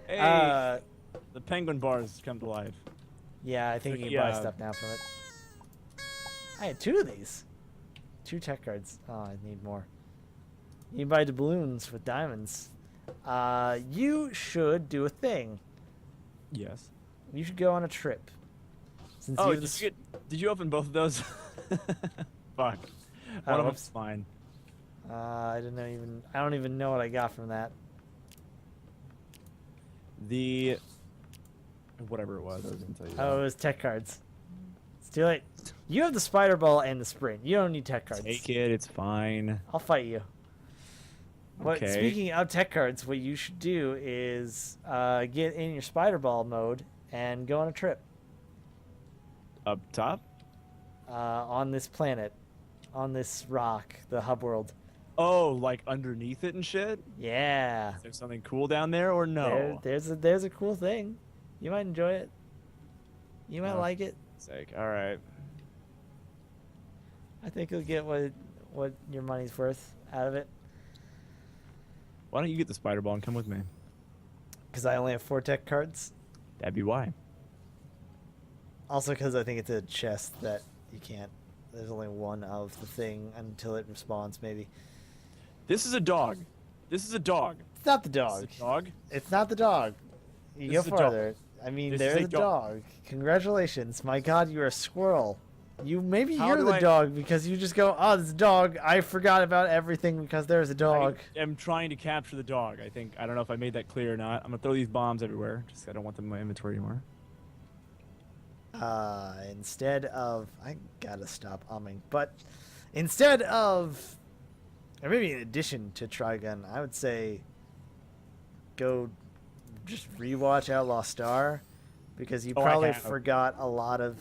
Hey, the penguin bars come to life. Yeah, I think you can buy stuff now from it. I had 2 of these. 2 tech cards. Oh, I need more. You can buy doubloons with diamonds. You should do a thing. Yes. You should go on a trip. Since Oh, you have did you open both of those? Fuck. One of them's fine. I don't even know what I got from that. Whatever it was, I was gonna tell you. Oh, it was tech cards. It's too late. You have the spider ball and the sprint. You don't need tech cards. Take it. It's fine. I'll fight you. What? Okay. Speaking of tech cards, what you should do is get in your spider ball mode and go on a trip. Up top? On this planet, on this rock, the hub world. Oh, like underneath it and shit? Yeah. Is there something cool down there or no? There's a cool thing. You might enjoy it. You might like it. Sake. All right. I think you'll get what your money's worth out of it. Why don't you get the spider ball and come with me? Because I only have 4 tech cards. That'd be why. Also because I think it's a chest that you can't. There's only one of the thing until it responds, maybe. This is a dog. This is a dog. It's not the dog. It's a dog? It's not the dog. You go farther. I mean, there's a dog. Congratulations. My god, you're a squirrel. You're the dog because you just go, oh, there's a dog. I forgot about everything because there's a dog. I am trying to capture the dog. I don't know if I made that clear or not. I'm going to throw these bombs everywhere. Just I don't want them in my inventory anymore. Instead of... I gotta stop umming. But instead of... Or maybe in addition to Trigun, I would say go just rewatch Outlaw Star because you probably forgot a lot of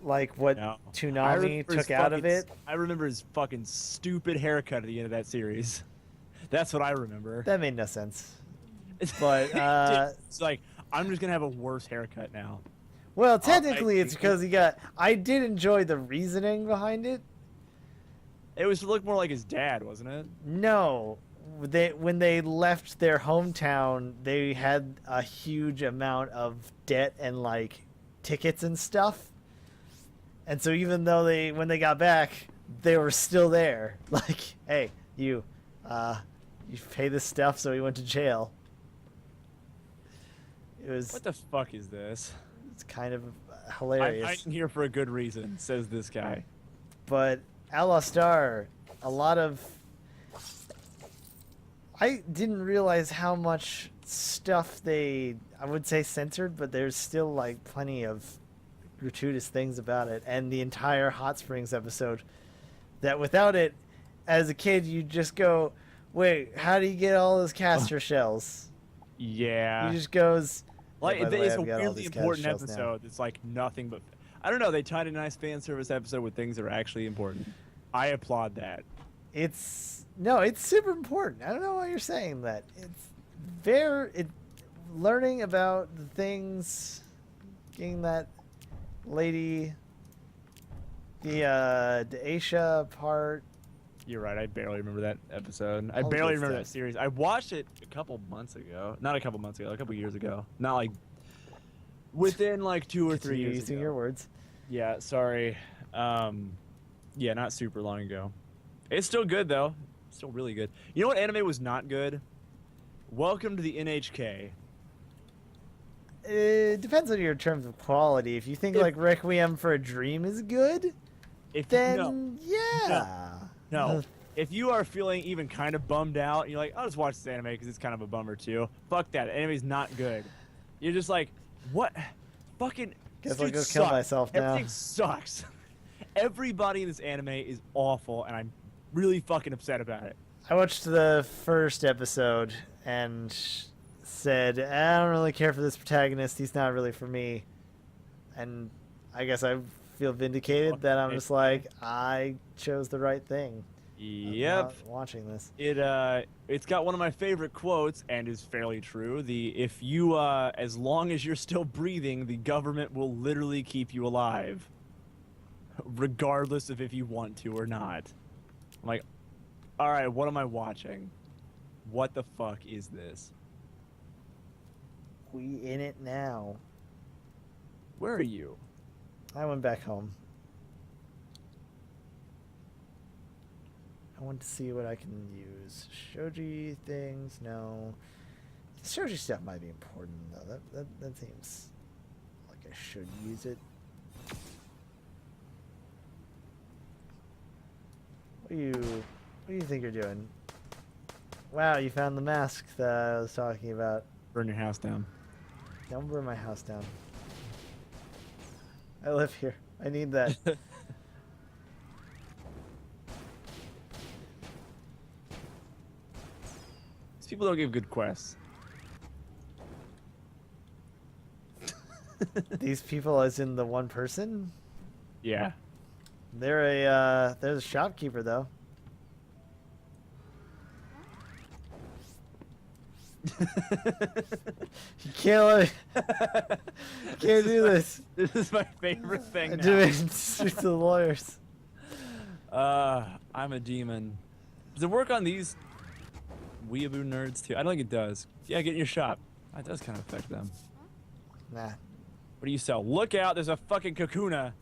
like what Toonami took out of it. I remember his fucking stupid haircut at the end of that series. That's what I remember. That made no sense. But it's like I'm just gonna have a worse haircut now. Well, technically it's because he got... I did enjoy the reasoning behind it. It was to look more like his dad, wasn't it? No. When they left their hometown, they had a huge amount of debt and like tickets and stuff. And so even though when they got back, they were still there. Like, hey, you pay this stuff, so he went to jail. It was... What the fuck is this? It's kind of hilarious. I'm here for a good reason, says this guy. But Outlaw Star, a lot of... I didn't realize how much stuff I would say censored, but there's still like plenty of gratuitous things about it. And the entire Hot Springs episode, that without it, as a kid, you just go, wait, how do you get all those caster shells? Yeah. He just goes... Like, it's a really important episode. It's like nothing but... I don't know, they tied a nice fan service episode with things that are actually important. I applaud that. It's super important. I don't know why you're saying that. Learning about the things, getting that lady, the Aisha part. You're right, I barely remember that episode. I barely remember that series. I watched it a couple months ago. Not a couple months ago, a couple years ago. Not like within like 2 or 3 years using ago. your words. Yeah, sorry. Yeah, not super long ago. It's still good though. Still really good. You know what anime was not good? Welcome to the NHK. It depends on your terms of quality. If you think like Requiem for a Dream is good, then yeah. No. If you are feeling even kind of bummed out, and you're like, I'll just watch this anime because it's kind of a bummer too. Fuck that. Anime's not good. You're just like, what? Fucking. Guess I'll go kill myself now. Everything sucks. Everybody in this anime is awful, and I'm really fucking upset about it. I watched the first episode and said, I don't really care for this protagonist. He's not really for me. And I guess I feel vindicated that I'm just like, I chose the right thing. Yep. Watching this. It's got one of my favorite quotes and is fairly true. If you as long as you're still breathing, the government will literally keep you alive, regardless of if you want to or not. I'm like, all right, what am I watching? What the fuck is this? We in it now. Where are you? I went back home. I want to see what I can use. Shoji things, no. Shoji stuff might be important though. That seems like I should use it. What do you think you're doing? Wow, you found the mask that I was talking about. Burn your house down. Don't burn my house down. I live here. I need that. These people don't give good quests. These people, as in the one person? Yeah. They're a shopkeeper though. You can't let me, can't do this. This is my favorite thing I now. do it to the lawyers. I'm a demon. Does it work on these weeaboo nerds too? I don't think it does. Yeah, get in your shop. That does kind of affect them. Nah. What do you sell? Look out, there's a fucking Kakuna.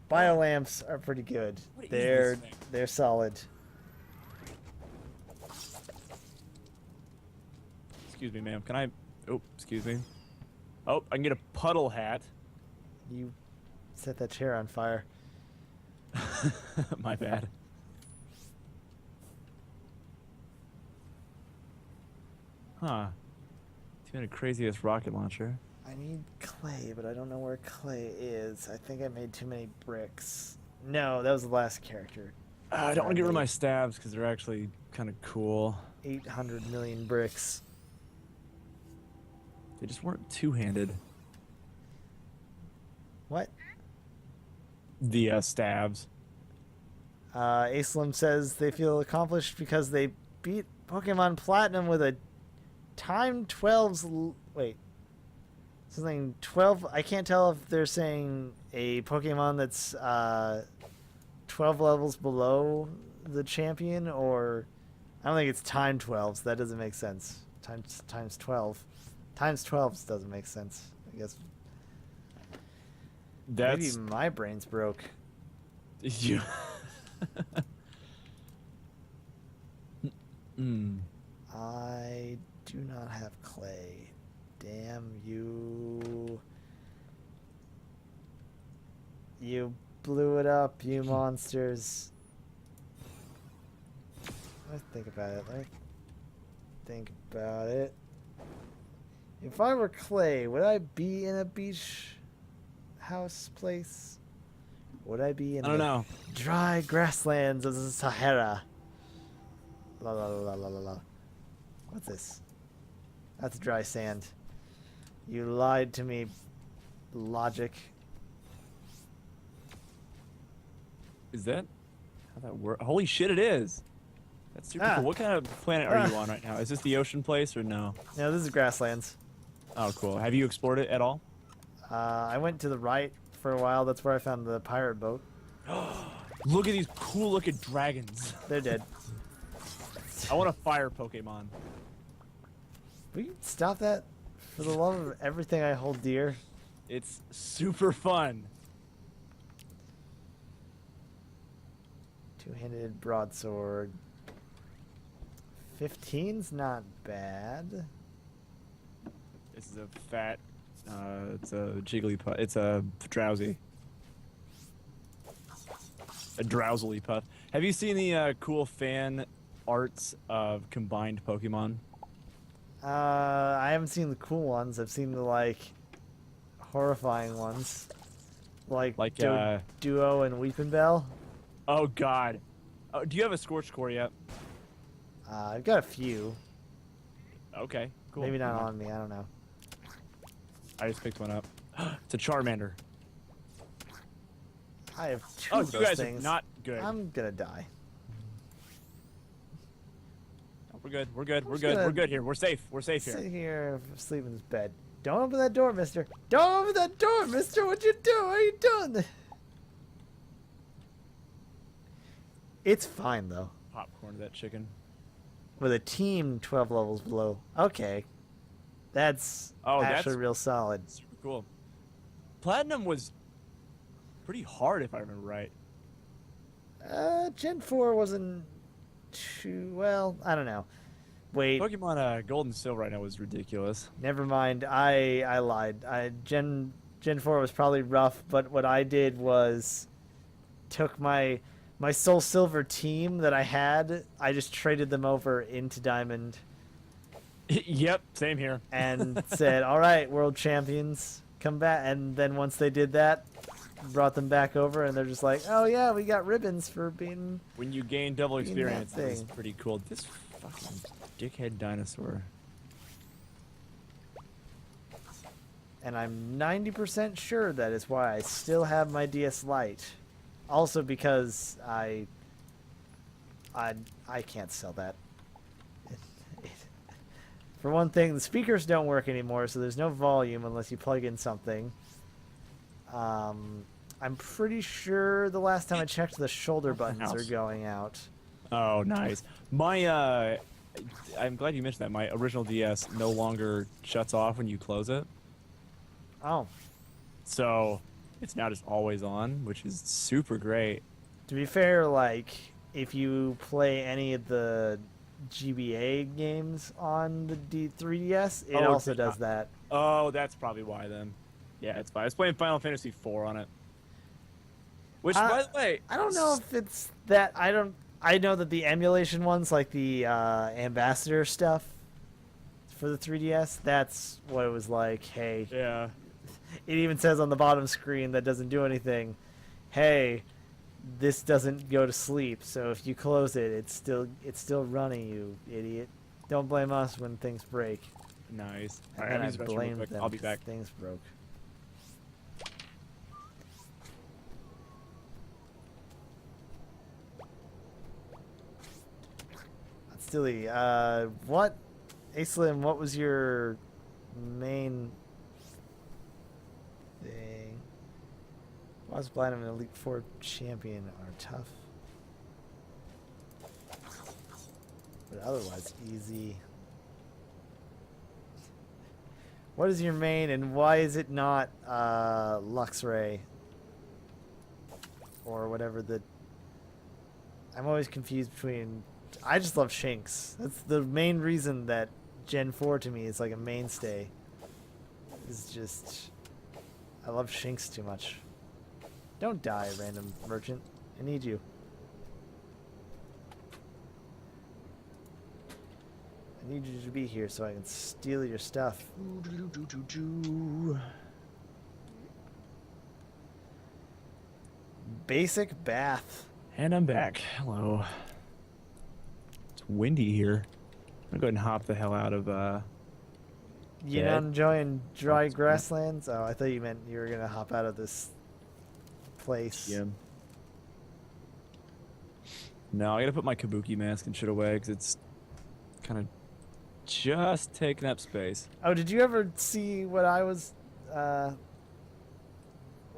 Biolamps are pretty good. What is They're this thing? they're solid. Excuse me, ma'am. Can I... Oh, excuse me. Oh, I can get a puddle hat. You set that chair on fire. My bad. Huh. You had a craziest rocket launcher. I need clay, but I don't know where clay is. I think I made too many bricks. No, that was the last character. I don't want to get rid of my stabs because they're actually kind of cool. 800 million bricks. They just weren't two-handed. What? The stabs. Aslam says they feel accomplished because they beat Pokemon Platinum with a time 12's... Wait. Something 12... I can't tell if they're saying a Pokemon that's 12 levels below the champion, or... I don't think it's time 12s. That doesn't make sense. Times 12. Times 12s doesn't make sense, I guess. That's... Maybe my brain's broke. You... I do not have clay. Damn you. You blew it up, you monsters. Let's think about it. Let me think about it. If I were clay, would I be in a beach house place? Would I be in I don't know. dry grasslands of the Sahara? La la la la la la. What's this? That's dry sand. You lied to me, logic. Is that how that works? Holy shit, it is. That's super cool. What kind of planet are you on right now? Is this the ocean place or no? No, this is grasslands. Oh, cool. Have you explored it at all? I went to the right for a while. That's where I found the pirate boat. Look at these cool looking dragons. They're dead. I want a fire Pokemon. Will you stop that? For the love of everything I hold dear. It's super fun. Two-handed broadsword. 15's not bad. This is a fat, it's a Jigglypuff. It's a Drowsy. A Drowsily Puff. Have you seen the cool fan arts of combined Pokemon? I haven't seen the cool ones. I've seen the, like, horrifying ones. Like Duo and Weepin' Bell. Oh, God. Oh, do you have a Scorched Core yet? I've got a few. Okay, cool. Maybe not on me. I don't know. I just picked one up. It's a Charmander. I have two Oh, of you those guys things. are not good. I'm gonna die. We're good. We're good. I'm We're just good. gonna We're good here. We're safe. We're safe here. Sit here, sleep in this bed. Don't open that door, mister. Don't open that door, mister. What you doing? What are you doing? It's fine, though. Popcorn to that chicken. with a team 12 levels below. Okay, that's Oh, actually that's real solid. super cool. Platinum was pretty hard, if I remember right. Gen 4 wasn't too well. I don't know. Wait, Pokemon Gold and Silver right now was ridiculous. never mind. I lied. Gen 4 was probably rough, but what I did was took my Soul Silver team that I had. I just traded them over into Diamond Yep, same here. and said, "All right, world champions, come back." And then once they did that, brought them back over, and they're just like, "Oh yeah, we got ribbons for being." When you gain double Being that experience, that was thing. pretty cool. This fucking dickhead dinosaur. And I'm 90% sure that is why I still have my DS Lite. Also because I can't sell that. For one thing, the speakers don't work anymore, so there's no volume unless you plug in something. I'm pretty sure the last time I checked, the shoulder buttons are going out. Oh, nice. My I'm glad you mentioned that. My original DS no longer shuts off when you close it, Oh, so it's now just always on, which is super great. to be fair, like, if you play any of the GBA games on the 3DS, it Oh, also does that. Oh, that's probably why then. Yeah, it's fine. I was playing Final Fantasy IV on it. Which, by the way, I don't know if it's that. I know that the emulation ones, like the Ambassador stuff for the 3DS, that's what it was like. Hey, yeah. it even says on the bottom screen that doesn't do anything. Hey, this doesn't go to sleep, so if you close it, it's still running. You idiot! Don't blame us when things break. Nice. And All right, then I'm I using the restroom real blamed quick. them I'll be 'cause back. things broke. That's silly. What? Aslim, what was your main thing? Was Platinum and Elite Four champion are tough, but otherwise easy. What is your main, and why is it not Luxray or whatever the? I'm always confused between. I just love Shinx. That's the main reason that Gen 4 to me is like a mainstay. Is just I love Shinx too much. Don't die, random merchant. I need you. I need you to be here so I can steal your stuff. Basic bath. And I'm back. Hello. It's windy here. I'm gonna go ahead and hop the hell out of You Dead? not enjoying dry Oh, grasslands? Oh, I thought you meant you were gonna hop out of this place. gym. No, I gotta put my kabuki mask and shit away because it's kind of just taking up space. Oh, did you ever see what I was, what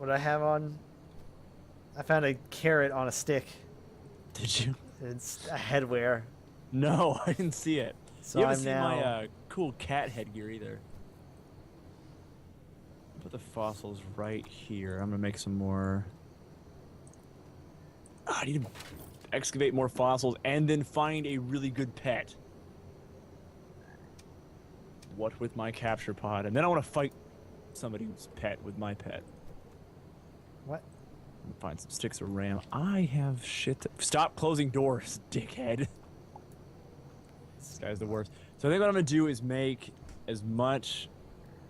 I have on? I found a carrot on a stick. Did you? It's a headwear. No, I didn't see it. So you haven't I'm seen now. my cool cat headgear either. Put the fossils right here. I'm gonna make some more. Oh, I need to excavate more fossils and then find a really good pet. What with my capture pod, and then I want to fight somebody's pet with my pet. What? Find some sticks of ram. I have shit. Stop closing doors, dickhead. This guy's the worst. So I think what I'm gonna do is make as much.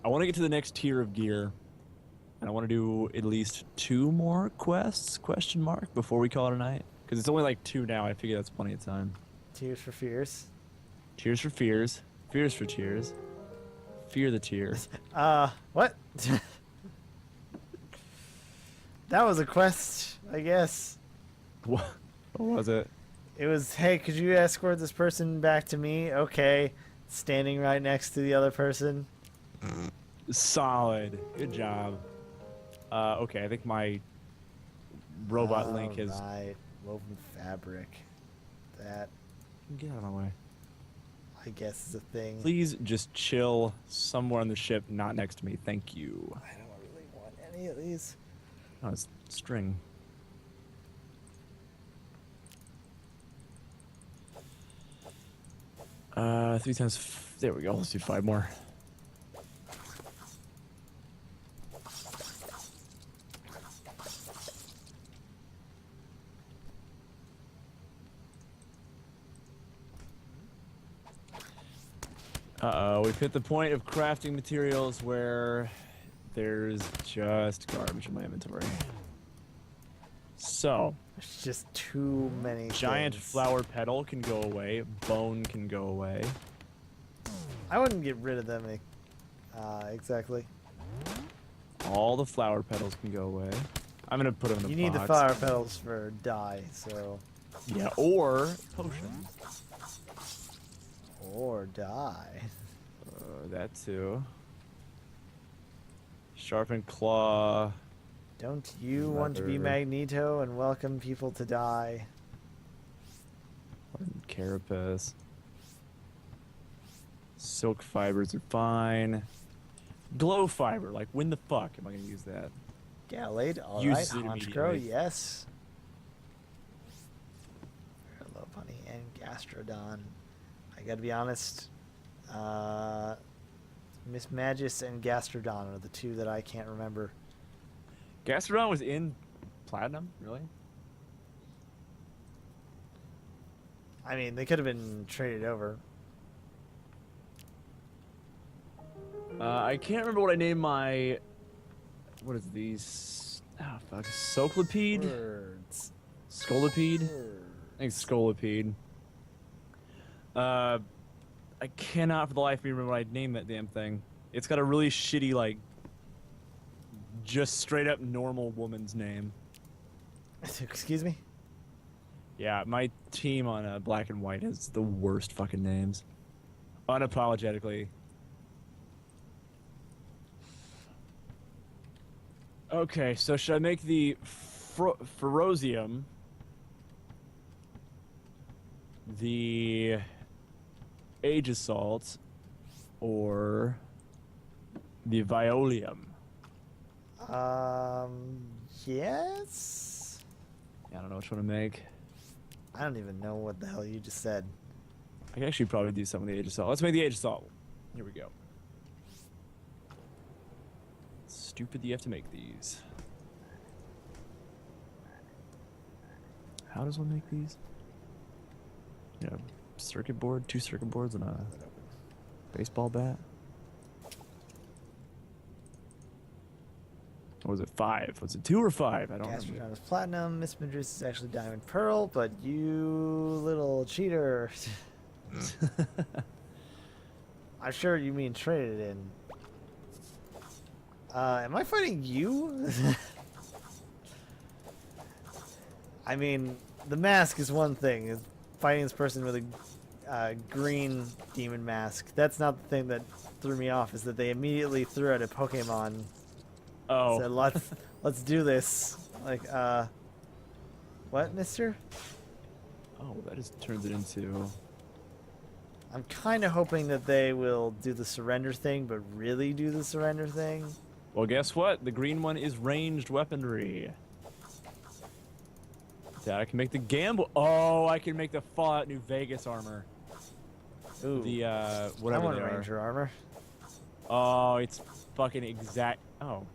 I want to get to the next tier of gear, and I want to do at least 2 more quests? Question mark before we call it a night. Because it's only like 2 now. I figure that's plenty of time. Tears for Fears. Tears for fears. Fears for tears. Fear the tears. What? That was a quest, I guess. What was it? It was, hey, could you escort this person back to me? Okay. Standing right next to the other person. Solid. Good job. Okay, I think my robot link has. Right. Woven fabric. That. Get out of my way. I guess is a thing. Please just chill somewhere on the ship, not next to me. Thank you. I don't really want any of these. Oh, it's string. Three times. There we go. Let's do 5 more. Uh-oh, we've hit the point of crafting materials where there's just garbage in my inventory. So, There's just too many giant things. flower petal can go away, bone can go away. I wouldn't get rid of them exactly. All the flower petals can go away. I'm gonna put them in a box. You need the flower petals for dye, so... Yeah, or potions. Or dye. That too. Sharpened claw. Don't you want to be Leather. Magneto and welcome people to die? Carapace. Silk fibers are fine. Glow fiber, like when the fuck am I gonna use that? Gallade, alright. Use it Honchcrow, immediately. yes. Hello, Bunny, and Gastrodon. I gotta be honest, Miss Magus and Gastrodon are the two that I can't remember. Gastrodon was in Platinum, really? I mean, they could have been traded over. I can't remember what I named my. What is these? Oh fuck, Soclipede? Words. Scolipede? I think Scolipede. I cannot for the life of me remember what I named that damn thing. It's got a really shitty, like, just straight up normal woman's name. Excuse me? Yeah, my team on Black and White has the worst fucking names. Unapologetically. Okay, so should I make the Ferocium, the Age Assault, or the Violium? Yes? Yeah, I don't know which one to make. I don't even know what the hell you just said. I can actually probably do some of the Age Assault. Let's make the Age Assault. Here we go. Stupid that you have to make these. How does one make these? Yeah, circuit board, 2 circuit boards, and a baseball bat. Or was it 5? Was it 2 or 5? I don't remember. Gastrodon is platinum. Miss Madris is actually diamond pearl, but you little cheater. I'm sure you mean traded in. Am I fighting you? I mean, the mask is one thing. Is fighting this person with a green demon mask. That's not the thing that threw me off. Is that they immediately threw out a Pokemon. Oh. Said, let's do this. Like, what, mister? Oh, that just turns it into... I'm kind of hoping that they will do the surrender thing, but really do the surrender thing. Well, guess what? The green one is ranged weaponry. Yeah, I can make the Gamble... Oh, I can make the Fallout New Vegas armor. Ooh. The, I whatever want they a are. ranger armor. Oh, it's fucking exact... Oh.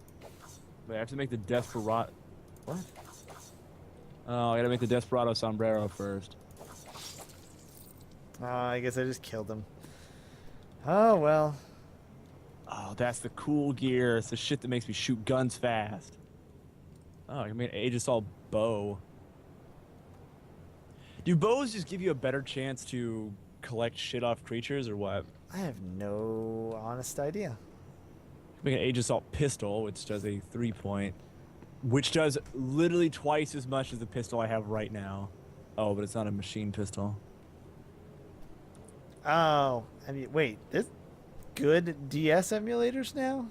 Wait, I have to make the Desperado... What? Oh, I gotta make the Desperado sombrero first. I guess I just killed him. Oh, well. Oh, that's the cool gear. It's the shit that makes me shoot guns fast. Oh, I can make an Age Assault bow. Do bows just give you a better chance to collect shit off creatures, or what? I have no honest idea. Make an Age Assault pistol, which does a 3-point, which does literally twice as much as the pistol I have right now. Oh, but it's not a machine pistol. Oh, I mean, wait, there's good DS emulators now?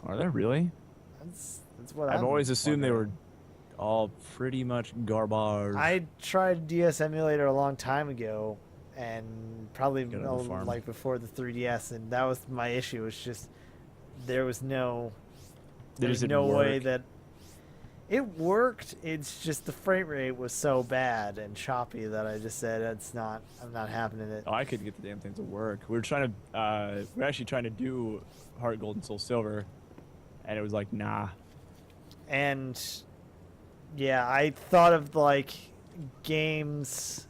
Are there really? That's what I've I'm always assumed they were wondering. all pretty much garbage. I tried DS emulator a long time ago, and probably Get on the farm. like before the 3DS, and that was my issue. It's just there was no way that it worked. It's just the frame rate was so bad and choppy that I just said I'm not happening it. Oh, I couldn't get the damn thing to work. We were actually trying to do Heart Gold and Soul Silver, and it was like, nah. And yeah, I thought of like games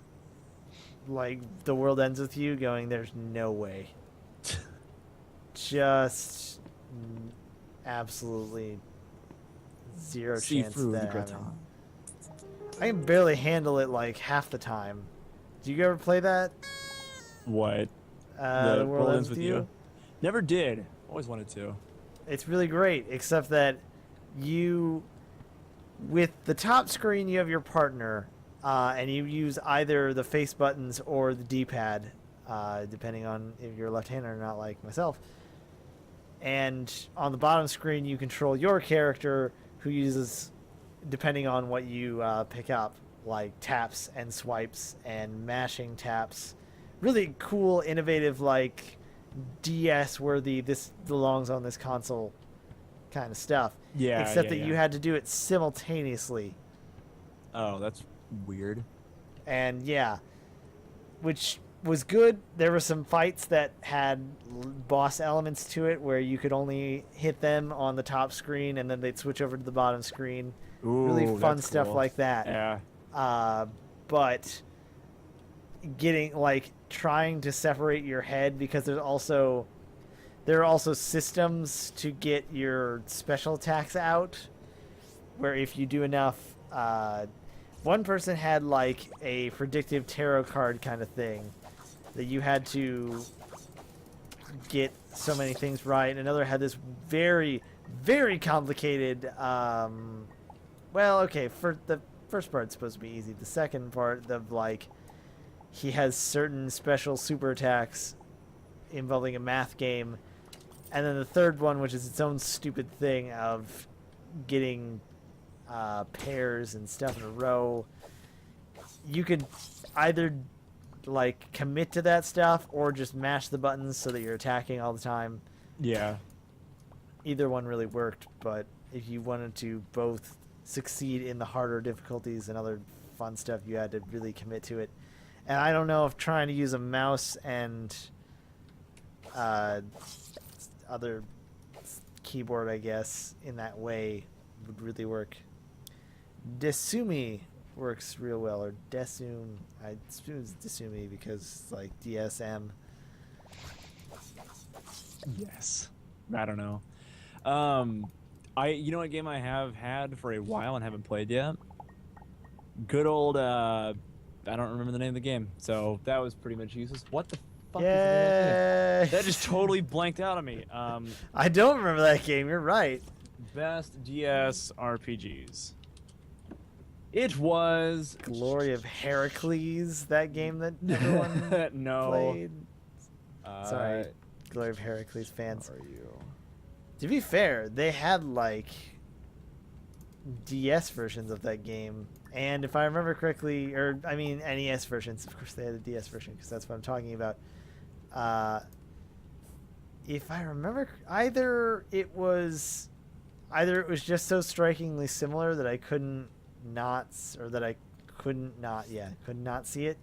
like The World Ends With You going, there's no way. Just absolutely zero See chance through the that gratin. I can barely handle it like half the time. Do you ever play that? What? The World Ends With You? Never did. Always wanted to. It's really great, except that with the top screen, you have your partner, and you use either the face buttons or the D-pad, depending on if you're left-handed or not, like myself. And on the bottom screen, you control your character, who uses, depending on what you pick up, like taps and swipes and mashing taps. Really cool, innovative, like DS-worthy, this belongs on this console kind of stuff. Yeah. Except that you had to do it simultaneously. Oh, that's weird. And yeah, which was good. There were some fights that had boss elements to it where you could only hit them on the top screen and then they'd switch over to the bottom screen. Ooh, really fun that's stuff cool. like that. Yeah. But getting like trying to separate your head, because there are also systems to get your special attacks out, where if you do enough, one person had like a predictive tarot card kind of thing that you had to get so many things right. Another had this very, very complicated, well, okay, for the first part it's supposed to be easy. The second part, he has certain special super attacks involving a math game. And then the third one, which is its own stupid thing of getting pairs and stuff in a row. You could either like commit to that stuff or just mash the buttons so that you're attacking all the time. Yeah. Either one really worked, but if you wanted to both succeed in the harder difficulties and other fun stuff, you had to really commit to it. And I don't know if trying to use a mouse and other keyboard, I guess, in that way would really work. Desumi works real well, or Desum. I assume it's Desumi because it's like DSM. Yes. I don't know. You know what game I have had for a while and haven't played yet? Good old I don't remember the name of the game, so that was pretty much useless. What the fuck is the name of that game? That just totally blanked out on me. I don't remember that game. You're right. Best DS RPGs. It was Glory of Heracles, that game that everyone no. played. Sorry, Glory of Heracles fans. How are you? To be fair, they had like DS versions of that game, and if I remember correctly, or I mean NES versions. Of course, they had a DS version because that's what I'm talking about. If I remember, either it was just so strikingly similar that I could not see it.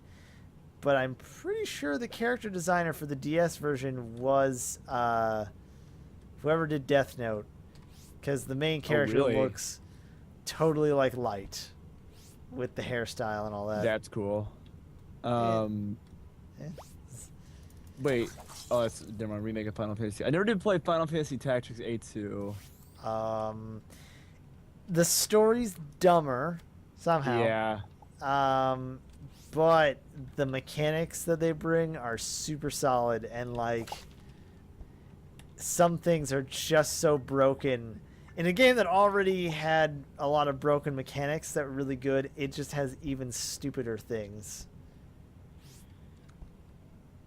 But I'm pretty sure the character designer for the DS version was whoever did Death Note, because the main character looks totally like Light with the hairstyle and all that. That's cool. Wait. Oh, it's never mind. Remake of Final Fantasy. I never did play Final Fantasy Tactics 8-2. The story's dumber somehow. Yeah. But the mechanics that they bring are super solid, and like some things are just so broken. In a game that already had a lot of broken mechanics that were really good, it just has even stupider things.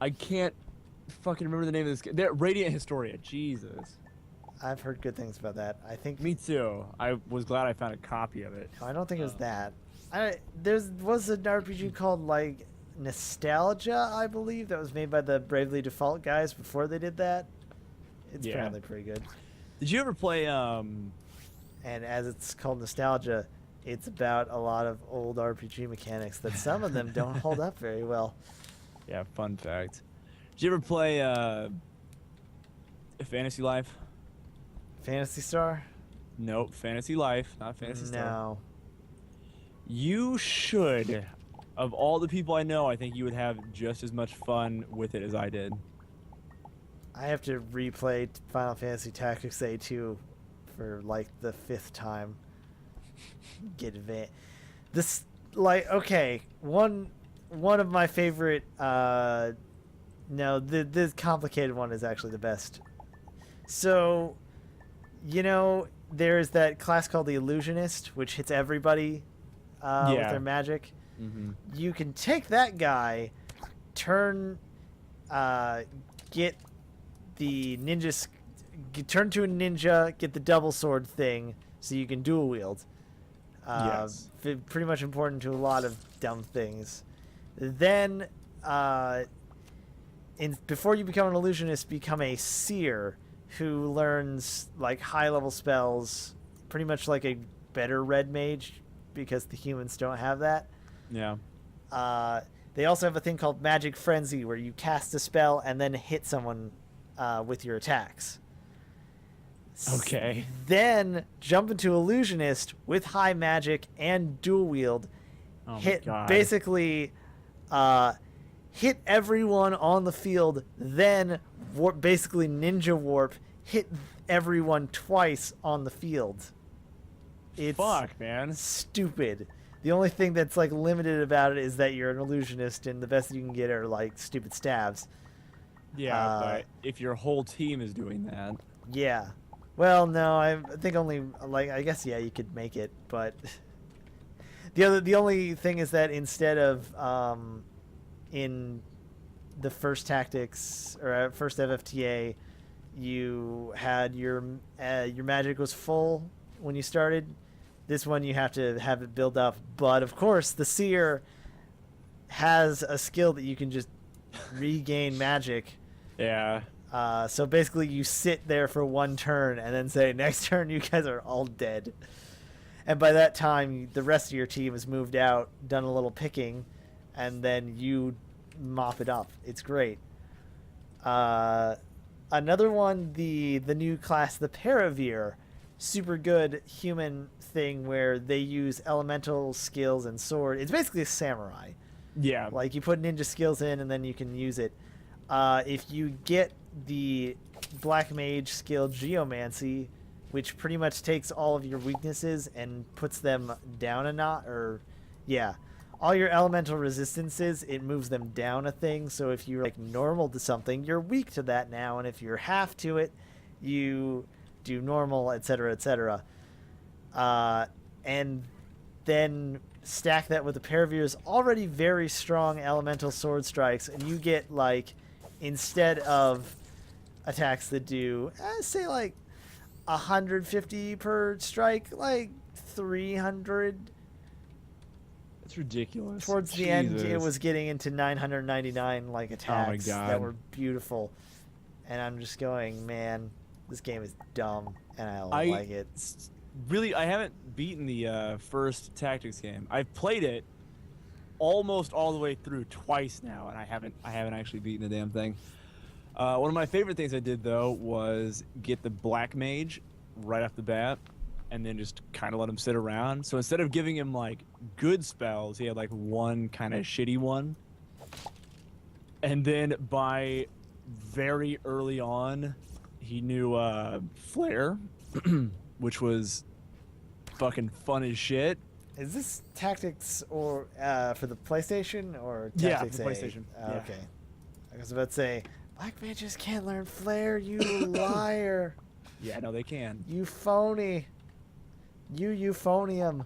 I can't fucking remember the name of this game. Radiant Historia. Jesus. I've heard good things about that. I think. Me too. I was glad I found a copy of it. I don't think it was that. There was an RPG called like Nostalgia, I believe, that was made by the Bravely Default guys before they did that. It's Yeah. apparently pretty good. Did you ever play And as it's called Nostalgia, it's about a lot of old RPG mechanics that some of them don't hold up very well. Yeah, fun fact. Did you ever play Fantasy Life? Phantasy Star? Nope, Fantasy Life, not Fantasy Star. No. You should. Of all the people I know, I think you would have just as much fun with it as I did. I have to replay Final Fantasy Tactics A2 for like the 5th time. This, like, okay, one of my favorite, no, the complicated one is actually the best. So, you know, there's that class called the Illusionist, which hits everybody with their magic. Mm-hmm. You can take that guy, get the ninja, turn to a ninja, get the double sword thing, so you can dual wield. Yes. Pretty much important to a lot of dumb things. Then, before you become an illusionist, become a seer who learns like high-level spells, pretty much like a better red mage, because the humans don't have that. Yeah. They also have a thing called Magic Frenzy, where you cast a spell and then hit someone with your attacks. Okay. Then jump into Illusionist with high magic and dual wield. Oh my Hit God. basically hit everyone on the field, then basically ninja warp, hit everyone twice on the field. It's Fuck, man. stupid. The only thing that's like limited about it is that you're an illusionist, and the best you can get are like stupid stabs. Yeah, but if your whole team is doing that. Yeah. Well, no, I think only like I guess you could make it, but the only thing is that instead of in the first tactics or first FFTA, you had your magic was full when you started. This one you have to have it build up, but of course the seer has a skill that you can just regain magic. Yeah. So basically you sit there for one turn and then say, next turn you guys are all dead. And by that time, the rest of your team has moved out, done a little picking, and then you mop it up. It's great. Another one, the new class, the Paravir, super good human thing where they use elemental skills and sword. It's basically a samurai. Yeah. Like you put ninja skills in and then you can use it. If you get the black mage skill Geomancy, which pretty much takes all of your weaknesses and puts them down a notch, or yeah, all your elemental resistances, it moves them down a thing. So if you're like normal to something, you're weak to that now, and if you're half to it, you do normal, etc., etc. And then stack that with the Paravir's already very strong elemental sword strikes, and you get like, instead of attacks that do say like 150 per strike, like 300. That's ridiculous. Towards the end, it was getting into 999 like attacks that were beautiful, and I'm just going, man, this game is dumb, and I don't like it. Really, I haven't beaten the first Tactics game. I've played it almost all the way through twice now, and I haven't actually beaten the damn thing. One of my favorite things I did though was get the Black Mage right off the bat, and then just kind of let him sit around. So instead of giving him like good spells, he had like one kind of shitty one. And then by very early on, he knew Flare, which was fucking fun as shit. Is this Tactics or for the PlayStation or Yeah, Tactics for A? PlayStation. Yeah. Okay. I was about to say, Black Mages can't learn Flare, you liar. Yeah, no, they can. You phony. You euphonium.